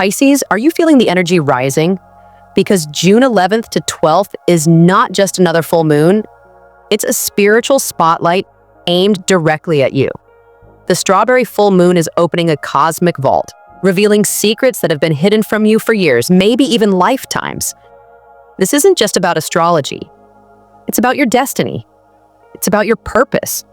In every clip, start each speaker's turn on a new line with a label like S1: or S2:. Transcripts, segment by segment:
S1: Pisces, are you feeling the energy rising? Because June 11th to 12th is not just another full moon, it's a spiritual spotlight aimed directly at you. The strawberry full moon is opening a cosmic vault, revealing secrets that have been hidden from you for years, maybe even lifetimes. This isn't just about astrology. It's about your destiny. It's about your purpose.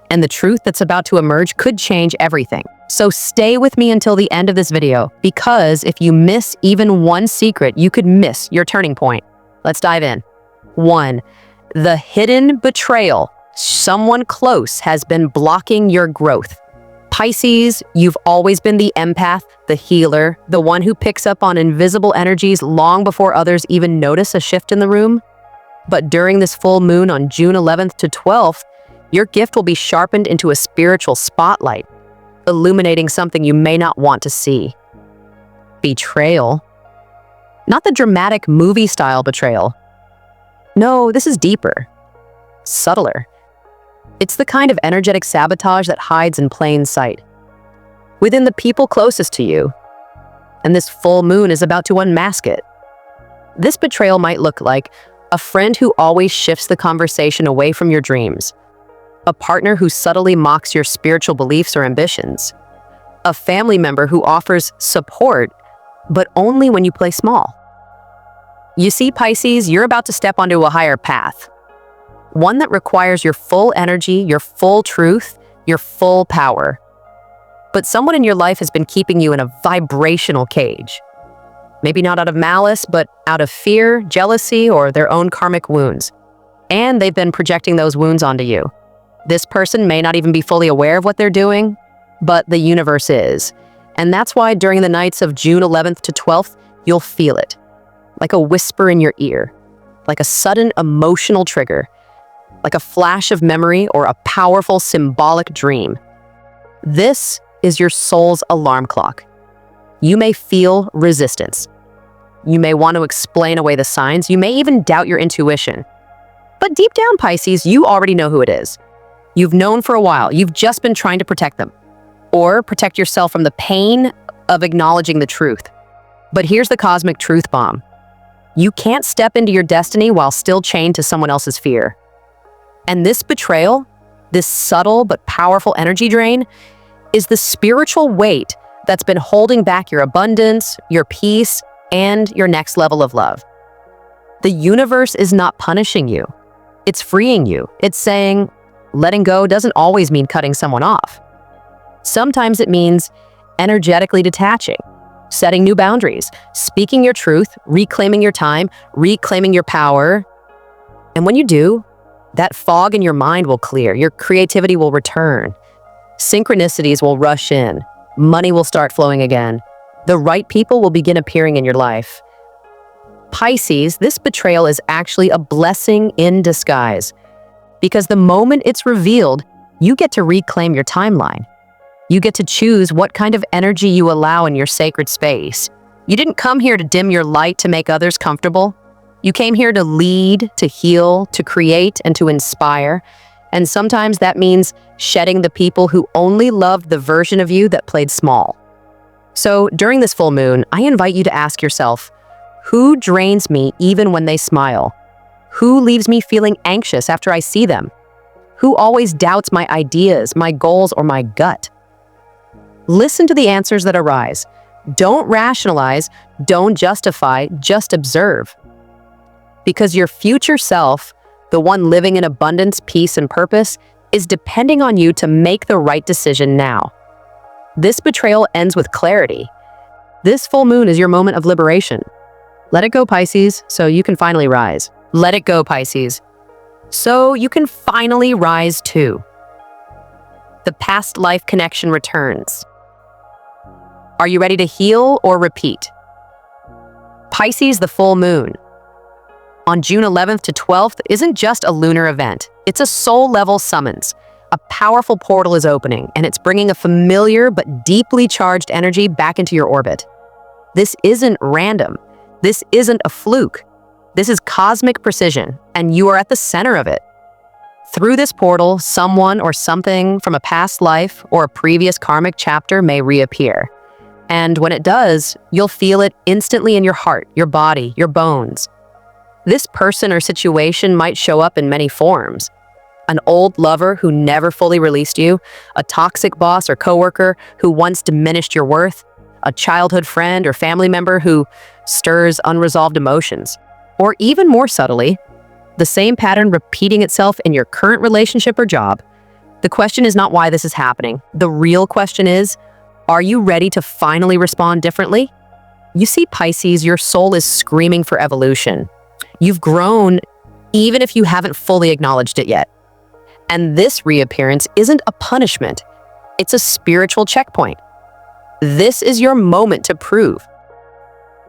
S1: And the truth that's about to emerge could change everything. So stay with me until the end of this video, because if you miss even one secret, you could miss your turning point. Let's dive in. 1. The hidden betrayal. Someone close has been blocking your growth. Pisces, you've always been the empath, the healer, the one who picks up on invisible energies long before others even notice a shift in the room. But during this full moon on June 11th to 12th, your gift will be sharpened into a spiritual spotlight, illuminating something you may not want to see. Betrayal. Not the dramatic movie-style betrayal. No, this is deeper, subtler. It's the kind of energetic sabotage that hides in plain sight, within the people closest to you. And this full moon is about to unmask it. This betrayal might look like a friend who always shifts the conversation away from your dreams, a partner who subtly mocks your spiritual beliefs or ambitions, a family member who offers support, but only when you play small. You see, Pisces, you're about to step onto a higher path, one that requires your full energy, your full truth, your full power. But someone in your life has been keeping you in a vibrational cage. Maybe not out of malice, but out of fear, jealousy, or their own karmic wounds. And they've been projecting those wounds onto you. This person may not even be fully aware of what they're doing, but the universe is. And that's why during the nights of June 11th to 12th, you'll feel it. Like a whisper in your ear, like a sudden emotional trigger, like a flash of memory or a powerful symbolic dream. This is your soul's alarm clock. You may feel resistance. You may want to explain away the signs. You may even doubt your intuition. But deep down, Pisces, you already know who it is. You've known for a while. You've just been trying to protect them, or protect yourself from the pain of acknowledging the truth. But here's the cosmic truth bomb. You can't step into your destiny while still chained to someone else's fear. And this betrayal, this subtle but powerful energy drain, is the spiritual weight that's been holding back your abundance, your peace, and your next level of love. The universe is not punishing you. It's freeing you. It's saying, letting go doesn't always mean cutting someone off. Sometimes it means energetically detaching, setting new boundaries, speaking your truth, reclaiming your time, reclaiming your power. And when you do, that fog in your mind will clear, your creativity will return, synchronicities will rush in, money will start flowing again, the right people will begin appearing in your life. Pisces, this betrayal is actually a blessing in disguise, because the moment it's revealed, you get to reclaim your timeline. You get to choose what kind of energy you allow in your sacred space. You didn't come here to dim your light to make others comfortable. You came here to lead, to heal, to create, and to inspire. And sometimes that means shedding the people who only loved the version of you that played small. So during this full moon, I invite you to ask yourself, who drains me even when they smile? Who leaves me feeling anxious after I see them? Who always doubts my ideas, my goals, or my gut? Listen to the answers that arise. Don't rationalize, don't justify, just observe. Because your future self, the one living in abundance, peace, and purpose, is depending on you to make the right decision now. This betrayal ends with clarity. This full moon is your moment of liberation. Let it go, Pisces, so you can finally rise. Let it go, Pisces, so you can finally rise too. The past life connection returns. Are you ready to heal or repeat? Pisces, the full moon on June 11th to 12th isn't just a lunar event. It's a soul-level summons. A powerful portal is opening, and it's bringing a familiar but deeply charged energy back into your orbit. This isn't random. This isn't a fluke. This is cosmic precision, and you are at the center of it. Through this portal, someone or something from a past life or a previous karmic chapter may reappear. And when it does, you'll feel it instantly in your heart, your body, your bones. This person or situation might show up in many forms. An old lover who never fully released you, a toxic boss or coworker who once diminished your worth, a childhood friend or family member who stirs unresolved emotions, or even more subtly, the same pattern repeating itself in your current relationship or job. The question is not why this is happening. The real question is, are you ready to finally respond differently? You see, Pisces, your soul is screaming for evolution. You've grown even if you haven't fully acknowledged it yet. And this reappearance isn't a punishment. It's a spiritual checkpoint. This is your moment to prove.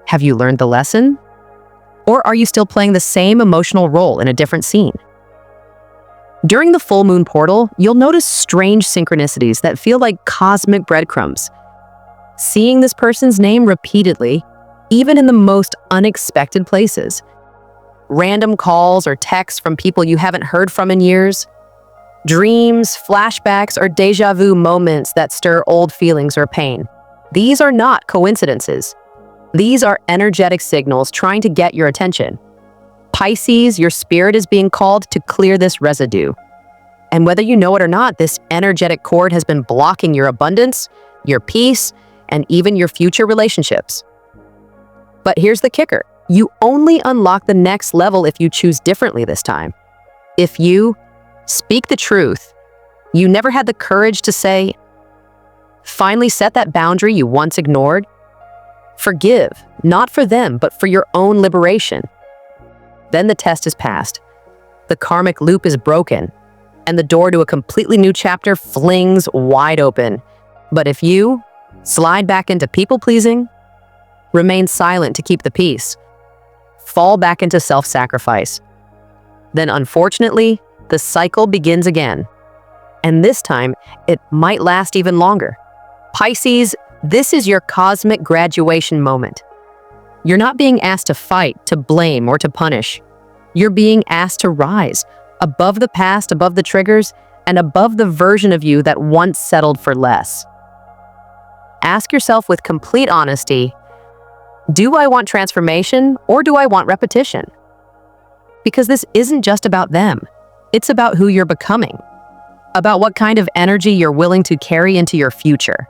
S1: Have you learned the lesson? Or are you still playing the same emotional role in a different scene? During the full moon portal, you'll notice strange synchronicities that feel like cosmic breadcrumbs. Seeing this person's name repeatedly, even in the most unexpected places. Random calls or texts from people you haven't heard from in years. Dreams, flashbacks, or déjà vu moments that stir old feelings or pain. These are not coincidences. These are energetic signals trying to get your attention. Pisces, your spirit is being called to clear this residue. And whether you know it or not, this energetic cord has been blocking your abundance, your peace, and even your future relationships. But here's the kicker. You only unlock the next level if you choose differently this time. If you speak the truth you never had the courage to say, finally set that boundary you once ignored, forgive, not for them, but for your own liberation. Then the test is passed. The karmic loop is broken, and the door to a completely new chapter flings wide open. But if you slide back into people-pleasing, remain silent to keep the peace, fall back into self-sacrifice, then unfortunately, the cycle begins again. And this time, it might last even longer. Pisces, this is your cosmic graduation moment. You're not being asked to fight, to blame, or to punish. You're being asked to rise, above the past, above the triggers, and above the version of you that once settled for less. Ask yourself with complete honesty, do I want transformation or do I want repetition? Because this isn't just about them. It's about who you're becoming, about what kind of energy you're willing to carry into your future.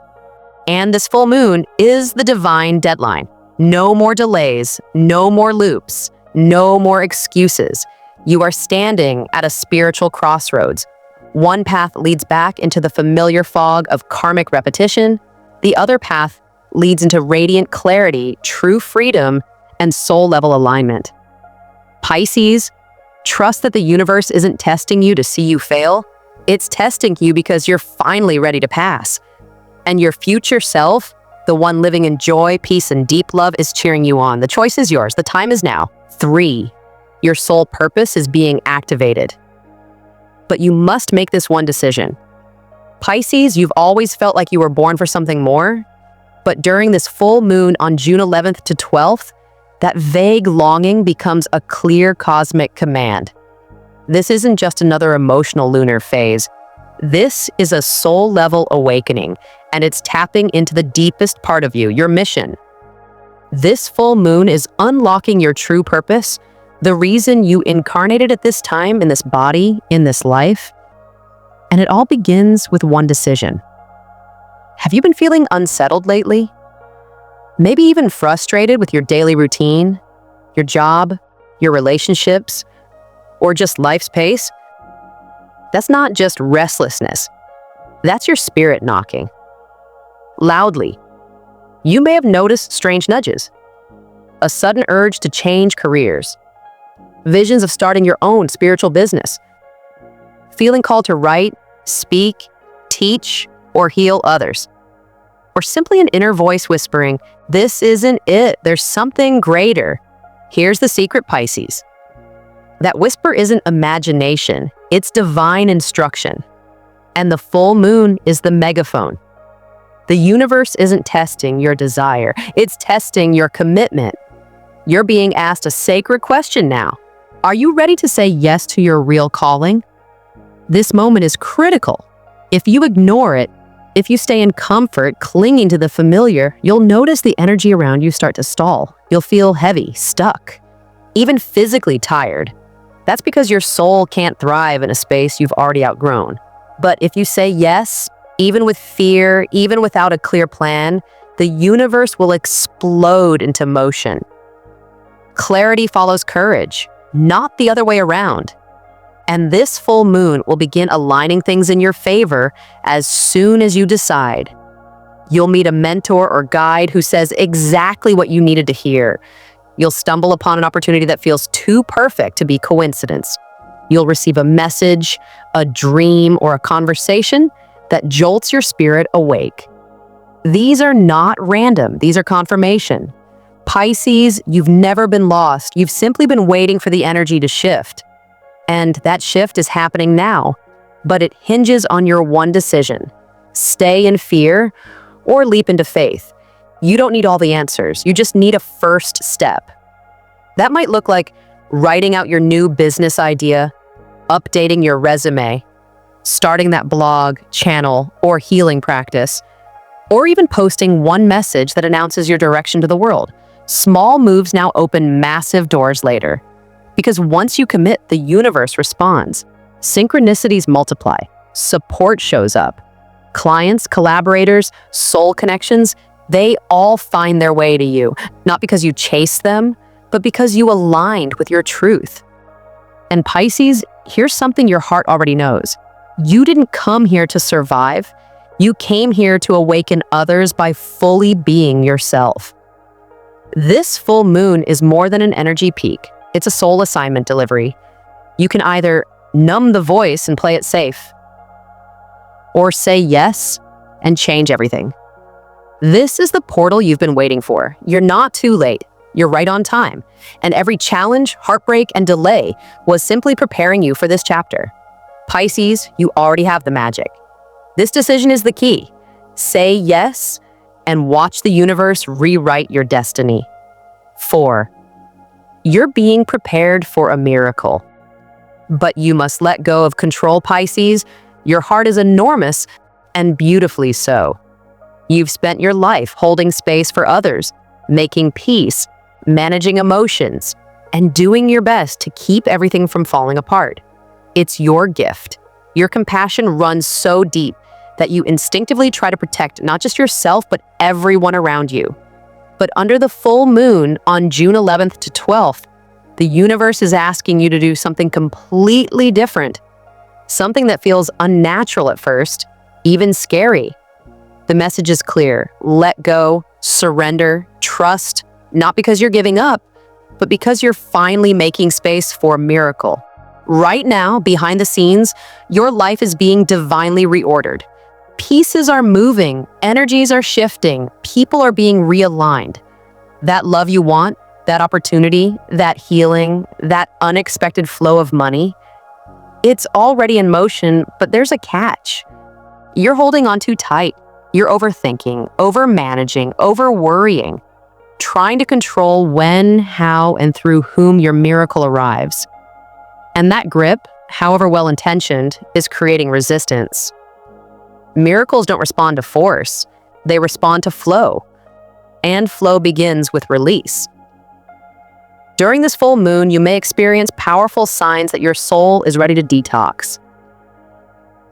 S1: And this full moon is the divine deadline. No more delays, no more loops, no more excuses. You are standing at a spiritual crossroads. One path leads back into the familiar fog of karmic repetition. The other path leads into radiant clarity, true freedom, and soul-level alignment. Pisces, trust that the universe isn't testing you to see you fail. It's testing you because you're finally ready to pass. And your future self, the one living in joy, peace, and deep love, is cheering you on. The choice is yours. The time is now. 3, your soul purpose is being activated. But you must make this one decision. Pisces, you've always felt like you were born for something more. But during this full moon on June 11th to 12th, that vague longing becomes a clear cosmic command. This isn't just another emotional lunar phase. This is a soul-level awakening, and it's tapping into the deepest part of you, your mission. This full moon is unlocking your true purpose, the reason you incarnated at this time, in this body, in this life. And it all begins with one decision. Have you been feeling unsettled lately? Maybe even frustrated with your daily routine, your job, your relationships, or just life's pace? That's not just restlessness. That's your spirit knocking. Loudly. You may have noticed strange nudges. A sudden urge to change careers. Visions of starting your own spiritual business. Feeling called to write, speak, teach, or heal others. Or simply an inner voice whispering, this isn't it, there's something greater. Here's the secret, Pisces. That whisper isn't imagination, it's divine instruction. And the full moon is the megaphone. The universe isn't testing your desire, it's testing your commitment. You're being asked a sacred question now. Are you ready to say yes to your real calling? This moment is critical. If you ignore it, If you stay in comfort, clinging to the familiar, you'll notice the energy around you start to stall. You'll feel heavy, stuck, even physically tired. That's because your soul can't thrive in a space you've already outgrown. But if you say yes, even with fear, even without a clear plan, the universe will explode into motion. Clarity follows courage, not the other way around. And this full moon will begin aligning things in your favor as soon as you decide. You'll meet a mentor or guide who says exactly what you needed to hear. You'll stumble upon an opportunity that feels too perfect to be coincidence. You'll receive a message, a dream, or a conversation that jolts your spirit awake. These are not random, these are confirmation. Pisces, you've never been lost. You've simply been waiting for the energy to shift. And that shift is happening now, but it hinges on your one decision: stay in fear or leap into faith. You don't need all the answers, you just need a first step. That might look like writing out your new business idea, updating your resume, starting that blog, channel, or healing practice, or even posting one message that announces your direction to the world. Small moves now open massive doors later. Because once you commit, the universe responds. Synchronicities multiply. Support shows up. Clients, collaborators, soul connections, they all find their way to you, not because you chase them, but because you aligned with your truth. And Pisces, here's something your heart already knows. You didn't come here to survive. You came here to awaken others by fully being yourself. This full moon is more than an energy peak. It's a soul assignment delivery. You can either numb the voice and play it safe, or say yes and change everything. This is the portal you've been waiting for. You're not too late. You're right on time. And every challenge, heartbreak, and delay was simply preparing you for this chapter. Pisces, you already have the magic. This decision is the key. Say yes and watch the universe rewrite your destiny. 4. You're being prepared for a miracle. But you must let go of control, Pisces. Your heart is enormous, and beautifully so. You've spent your life holding space for others, making peace, managing emotions, and doing your best to keep everything from falling apart. It's your gift. Your compassion runs so deep that you instinctively try to protect not just yourself, but everyone around you. But under the full moon on June 11th to 12th, the universe is asking you to do something completely different. Something that feels unnatural at first, even scary. The message is clear: let go, surrender, trust, not because you're giving up, but because you're finally making space for a miracle. Right now, behind the scenes, your life is being divinely reordered. Pieces are moving, energies are shifting, people are being realigned. That love you want, that opportunity, that healing, that unexpected flow of money, it's already in motion, but there's a catch. You're holding on too tight. You're overthinking, overmanaging, overworrying, trying to control when, how, and through whom your miracle arrives. And that grip, however well-intentioned, is creating resistance. Miracles don't respond to force, they respond to flow. And flow begins with release. During this full moon, you may experience powerful signs that your soul is ready to detox.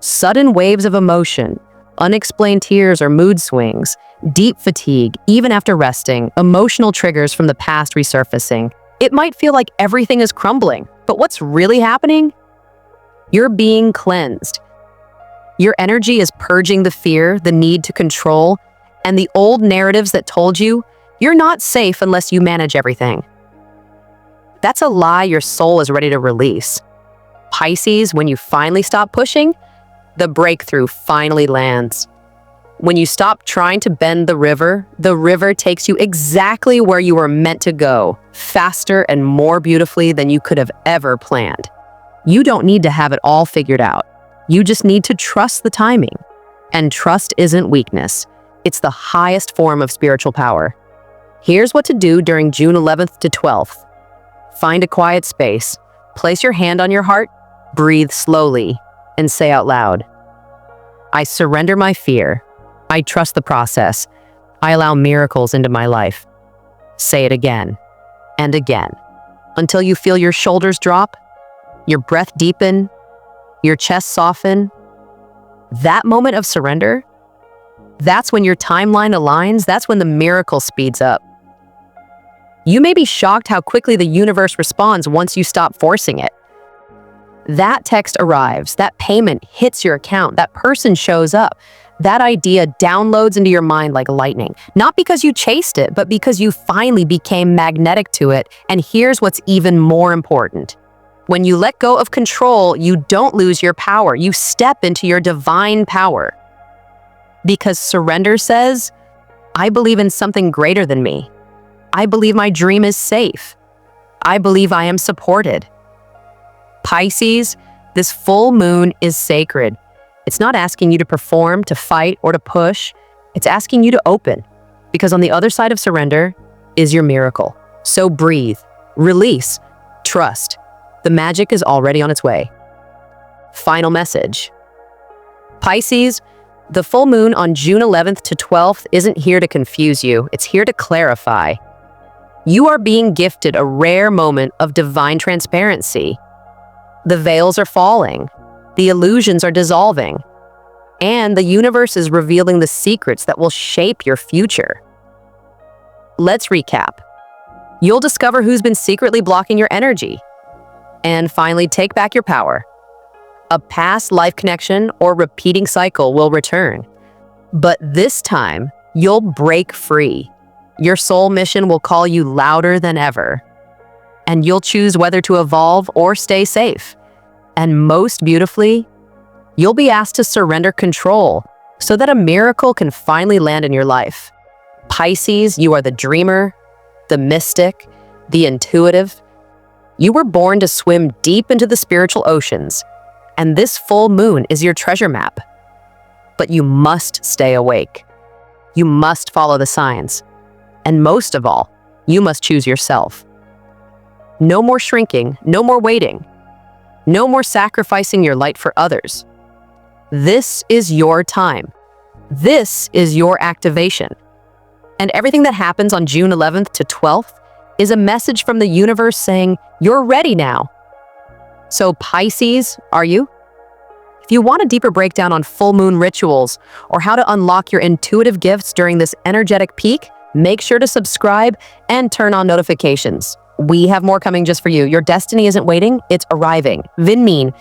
S1: Sudden waves of emotion, unexplained tears or mood swings, deep fatigue, even after resting, emotional triggers from the past resurfacing. It might feel like everything is crumbling, but what's really happening? You're being cleansed. Your energy is purging the fear, the need to control, and the old narratives that told you you're not safe unless you manage everything. That's a lie your soul is ready to release. Pisces, when you finally stop pushing, the breakthrough finally lands. When you stop trying to bend the river takes you exactly where you were meant to go, faster and more beautifully than you could have ever planned. You don't need to have it all figured out. You just need to trust the timing. And trust isn't weakness. It's the highest form of spiritual power. Here's what to do during June 11th to 12th. Find a quiet space, place your hand on your heart, breathe slowly, and say out loud, I surrender my fear, I trust the process. I allow miracles into my life. Say it again and again until you feel your shoulders drop, your breath deepen, your chest soften. That moment of surrender, that's when your timeline aligns. That's when the miracle speeds up. You may be shocked how quickly the universe responds once you stop forcing it. That text arrives, that payment hits your account, that person shows up. That idea downloads into your mind like lightning, not because you chased it, but because you finally became magnetic to it. And here's what's even more important. When you let go of control, you don't lose your power. You step into your divine power. Because surrender says, I believe in something greater than me. I believe my dream is safe. I believe I am supported. Pisces, this full moon is sacred. It's not asking you to perform, to fight, or to push. It's asking you to open, because on the other side of surrender is your miracle. So breathe, release, trust. The magic is already on its way. Final message. Pisces, the full moon on June 11th to 12th isn't here to confuse you. It's here to clarify. You are being gifted a rare moment of divine transparency. The veils are falling. The illusions are dissolving. And the universe is revealing the secrets that will shape your future. Let's recap. You'll discover who's been secretly blocking your energy. And finally, take back your power. A past life connection or repeating cycle will return. But this time, you'll break free. Your soul mission will call you louder than ever. And you'll choose whether to evolve or stay safe. And most beautifully, you'll be asked to surrender control so that a miracle can finally land in your life. Pisces, you are the dreamer, the mystic, the intuitive. You were born to swim deep into the spiritual oceans, and this full moon is your treasure map. But you must stay awake. You must follow the signs. And most of all, you must choose yourself. No more shrinking, no more waiting. No more sacrificing your light for others. This is your time. This is your activation. And everything that happens on June 11th to 12th is a message from the universe saying, you're ready now. So Pisces, are you? If you want a deeper breakdown on full moon rituals or how to unlock your intuitive gifts during this energetic peak, make sure to subscribe and turn on notifications. We have more coming just for you. Your destiny isn't waiting, it's arriving. Vinmin.